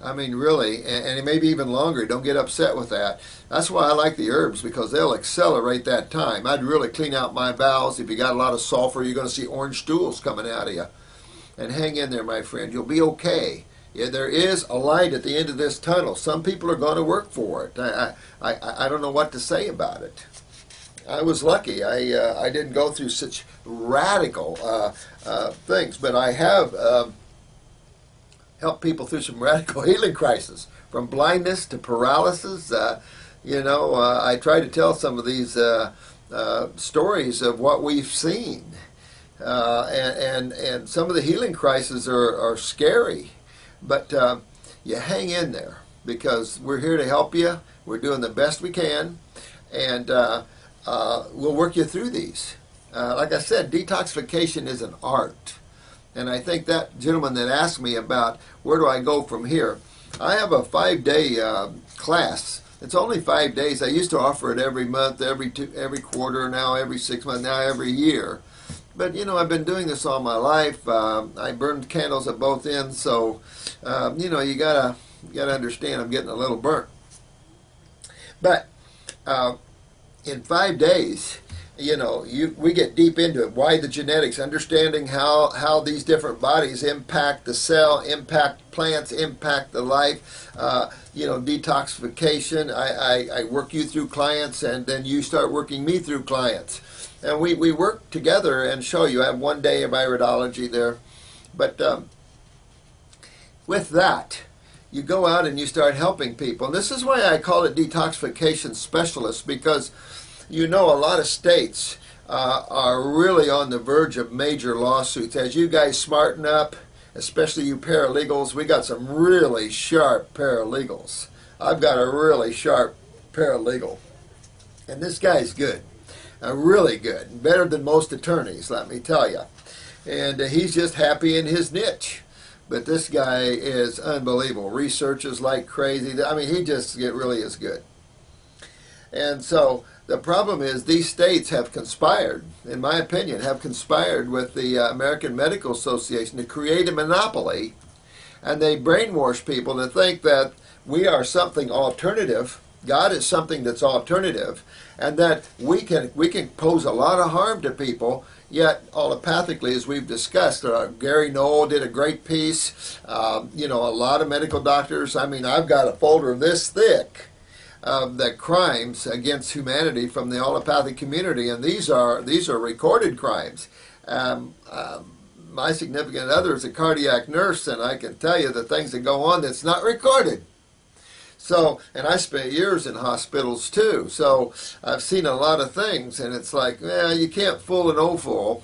I mean, really, and maybe even longer. Don't get upset with that. That's why I like the herbs, because they'll accelerate that time. I'd really clean out my bowels. If you got a lot of sulfur, you're going to see orange stools coming out of you. And hang in there, my friend. You'll be okay. Yeah, there is a light at the end of this tunnel. Some people are going to work for it. I don't know what to say about it. I was lucky. I didn't go through such radical things, but I have helped people through some radical healing crises, from blindness to paralysis. I try to tell some of these stories of what we've seen, and some of the healing crises are scary, but you hang in there, because we're here to help you. We're doing the best we can, and we'll work you through these. Like I said, detoxification is an art. And I think that gentleman that asked me about where do I go from here, I have a 5-day class. It's only 5 days. I used to offer it every month, every quarter, now every 6 months, now every year. But I've been doing this all my life. I burned candles at both ends, so you gotta understand I'm getting a little burnt. But in 5 days, we get deep into it. Why the genetics, understanding how these different bodies impact the cell, impact plants, impact the life. Detoxification. I work you through clients, and then you start working me through clients. And we work together and show you. I have 1 day of iridology there. But with that, you go out and you start helping people. And this is why I call it detoxification specialists, because a lot of states are really on the verge of major lawsuits. As you guys smarten up, especially you paralegals, we got some really sharp paralegals. I've got a really sharp paralegal. And this guy's good. Really good. Better than most attorneys, let me tell you. And he's just happy in his niche. But this guy is unbelievable. Researches like crazy. I mean, he just really is good. And so the problem is these states have conspired, in my opinion, with the American Medical Association to create a monopoly, and they brainwash people to think that we are something alternative. God is something that's alternative, and that we can pose a lot of harm to people, yet allopathically, as we've discussed. Gary Knoll did a great piece. A lot of medical doctors, I've got a folder this thick of the crimes against humanity from the allopathic community, and these are recorded crimes. My significant other is a cardiac nurse, and I can tell you the things that go on that's not recorded. So, and I spent years in hospitals too, so I've seen a lot of things, and it's like, you can't fool an old fool.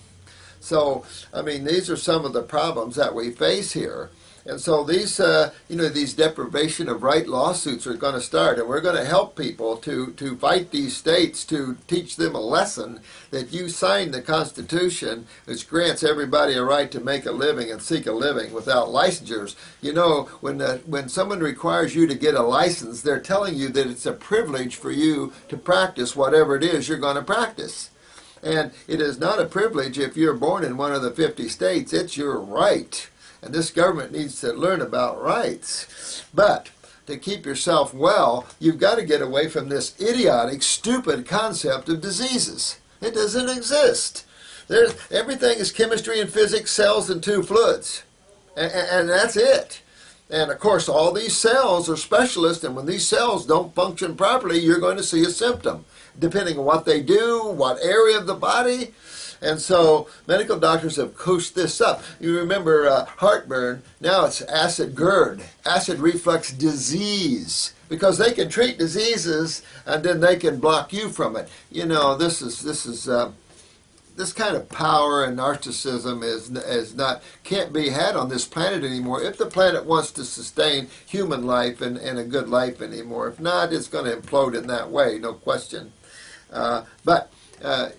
So, these are some of the problems that we face here. And so these, these deprivation of right lawsuits are going to start, and we're going to help people to fight these states, to teach them a lesson that you signed the Constitution, which grants everybody a right to make a living and seek a living without licensures. When someone requires you to get a license, they're telling you that it's a privilege for you to practice whatever it is you're going to practice. And it is not a privilege if you're born in one of the 50 states. It's your right. And this government needs to learn about rights. But to keep yourself well, you've got to get away from this idiotic, stupid concept of diseases. It doesn't exist. Everything is chemistry and physics, cells and two fluids. And that's it. And of course, all these cells are specialists, and when these cells don't function properly, you're going to see a symptom, depending on what they do, what area of the body. And so medical doctors have coached this up. You remember heartburn, now it's acid GERD, acid reflux disease, because they can treat diseases and then they can block you from it. This kind of power and narcissism can't be had on this planet anymore if the planet wants to sustain human life and a good life anymore. If not, it's going to implode in that way, no question. But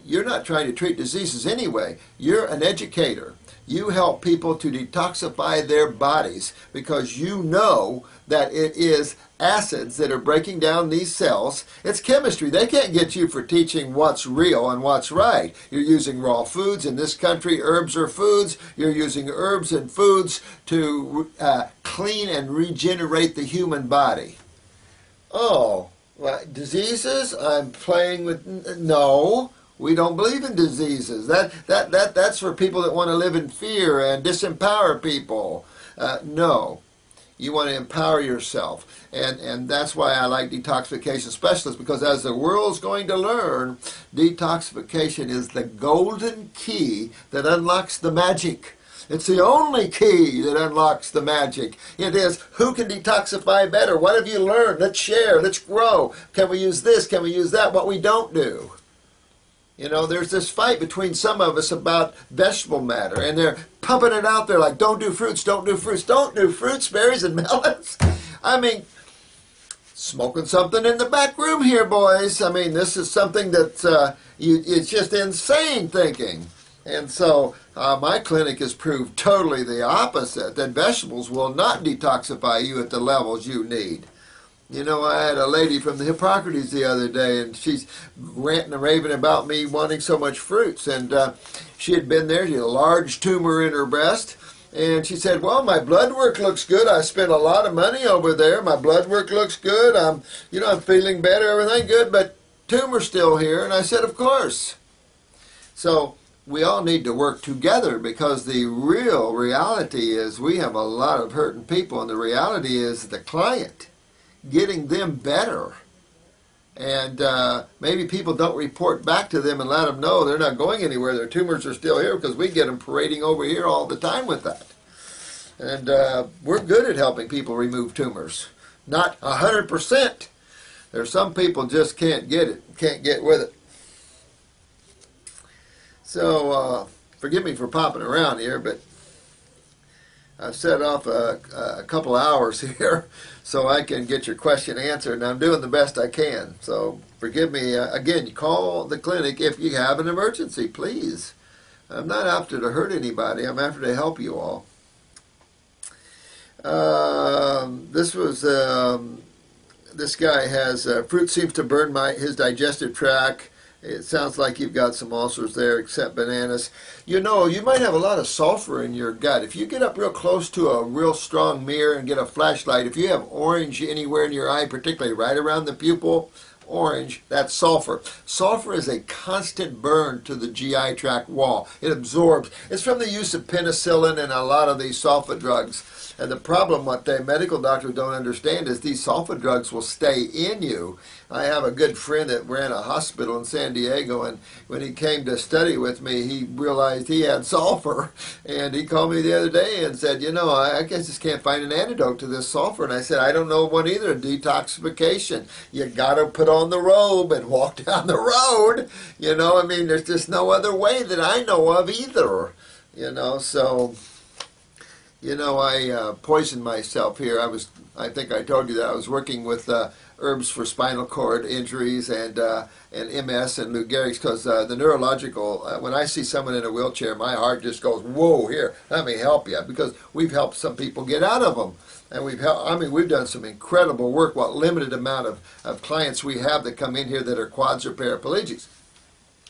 you're not trying to treat diseases anyway. You're an educator. You help people to detoxify their bodies because you know that it is acids that are breaking down these cells. It's chemistry. They can't get you for teaching what's real and what's right. You're using raw foods. In this country, herbs are foods. You're using herbs and foods to clean and regenerate the human body. Oh, well, diseases? I'm playing with... No, we don't believe in diseases. That's for people that want to live in fear and disempower people. No. You want to empower yourself. And that's why I like detoxification specialists, because as the world's going to learn, detoxification is the golden key that unlocks the magic. It's the only key that unlocks the magic. It is, who can detoxify better? What have you learned? Let's share. Let's grow. Can we use this? Can we use that? What we don't do. You know, there's this fight between some of us about vegetable matter, and they're pumping it out there like, don't do fruits, don't do fruits, don't do fruits, berries, and melons. I mean, smoking something in the back room here, boys. I mean, this is something that it's just insane thinking. And so my clinic has proved totally the opposite, that vegetables will not detoxify you at the levels you need. You know, I had a lady from the Hippocrates the other day, and she's ranting and raving about me wanting so much fruits. And she had been there. She had a large tumor in her breast. And she said, well, my blood work looks good. I spent a lot of money over there. My blood work looks good. I'm feeling better, everything good, but tumor's still here. And I said, of course. So we all need to work together, because the real reality is we have a lot of hurting people, and the reality is the client, getting them better. And maybe people don't report back to them and let them know they're not going anywhere. Their tumors are still here, because we get them parading over here all the time with that. And we're good at helping people remove tumors. Not 100%. There's some people just can't get it, can't get with it. So forgive me for popping around here, but I've set off a couple hours here so I can get your question answered, and I'm doing the best I can. So forgive me. Again, you call the clinic if you have an emergency, please. I'm not after to hurt anybody. I'm after to help you all. This guy has, fruit seems to burn his digestive tract. It sounds like you've got some ulcers there, except bananas. You know, you might have a lot of sulfur in your gut. If you get up real close to a real strong mirror and get a flashlight, if you have orange anywhere in your eye, particularly right around the pupil, orange, that's sulfur. Sulfur is a constant burn to the GI tract wall. It absorbs. It's from the use of penicillin and a lot of these sulfa drugs. And the problem, what the medical doctors don't understand, is these sulfa drugs will stay in you. I have a good friend that ran a hospital in San Diego, and when he came to study with me, he realized he had sulfur. And he called me the other day and said, you know, I guess just can't find an antidote to this sulfur. And I said, I don't know one either, detoxification. You got to put on the robe and walk down the road. You know, I mean, there's just no other way that I know of either. You know, so... You know, I poisoned myself here. I think I told you that I was working with herbs for spinal cord injuries and MS and Lou Gehrig's, because the neurological, when I see someone in a wheelchair, my heart just goes, whoa, here, let me help you, because we've helped some people get out of them. And we've done some incredible work, what limited amount of clients we have that come in here that are quads or paraplegics.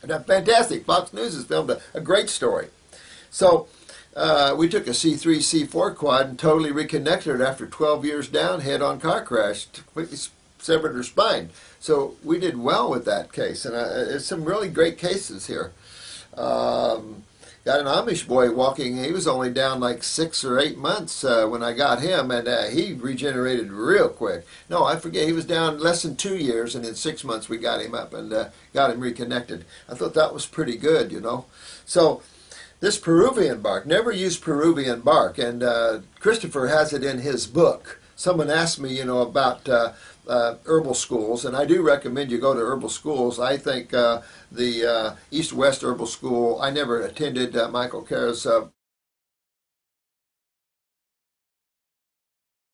And that's fantastic. Fox News has filmed a great story. So, we took a C3, C4 quad and totally reconnected it after 12 years down, head-on car crash, completely severed her spine. So we did well with that case, and it's some really great cases here. Got an Amish boy walking. He was only down like 6 or 8 months when I got him, and he regenerated real quick. No, I forget. He was down less than 2 years, and in 6 months we got him up and got him reconnected. I thought that was pretty good, you know. So this Peruvian bark, never use Peruvian bark, and Christopher has it in his book. Someone asked me, you know, about herbal schools, and I do recommend you go to herbal schools. I think the East-West Herbal School, I never attended Michael Cara's